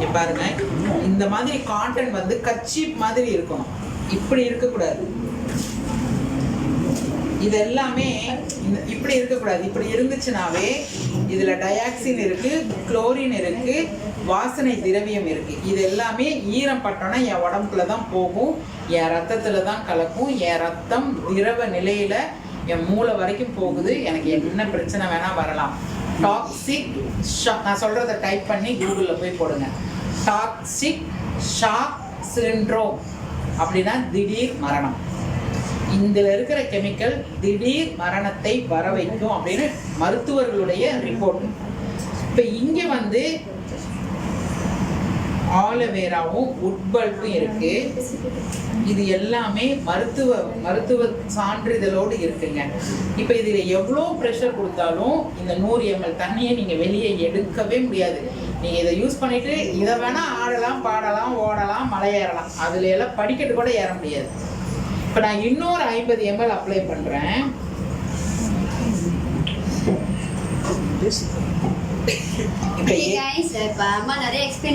இங்க பாருங்க, இந்த மாதிரி காட்டன் வந்து கர்ச்சீப் மாதிரி இருக்கணும், இப்படி இருக்கக்கூடாது. இது எல்லாமே இப்படி இருக்கக்கூடாது. இப்படி இருந்துச்சுனாவே இதுல டயாக்சின் இருக்கு, குளோரின் இருக்கு, வாசனை திரவியம் இருக்கு. இது எல்லாமே ஈரம் பட்டோன்னா என் உடம்புக்குள்ள தான் போகும், என் ரத்தத்துல தான் கலக்கும். என் ரத்தம் திரவ நிலையில என் மூளை வரைக்கும் போகுது. எனக்கு என்ன பிரச்சனை வேணா வரலாம். டாக்ஸிக் ஷாக், நான் சொல்றதை டைப் பண்ணி கூகுளில் போய் போடுங்க. டாக்ஸிக் ஷாக் சிண்ட்ரோம் அப்படின்னா திடீர் மரணம். இதில் இருக்கிற கெமிக்கல் திடீர் மரணத்தை வர வைக்கும் அப்படின்னு மருத்துவர்களுடைய ரிப்போர்ட். இப்போ இங்கே வந்து ஆலோவேராவும் உட்பல்பும் இருக்கு. இது எல்லாமே மருத்துவ சான்றிதழோடு இருக்குங்க. இப்போ இதில் எவ்வளோ ப்ரெஷர் கொடுத்தாலும் இந்த 100 ml தண்ணியை நீங்கள் வெளியே எடுக்கவே முடியாது. நீங்கள் இதை யூஸ் பண்ணிட்டு இதை வேணால் ஆடலாம், பாடலாம், ஓடலாம், மலையேறலாம், அதுல எல்லாம் படிக்கட்டு கூட ஏற முடியாது. இப்போ நான் இன்னொரு 50 ml அப்ளை பண்ணுறேன். இப்போ அம்மா நிறைய எக்ஸ்பிளைன்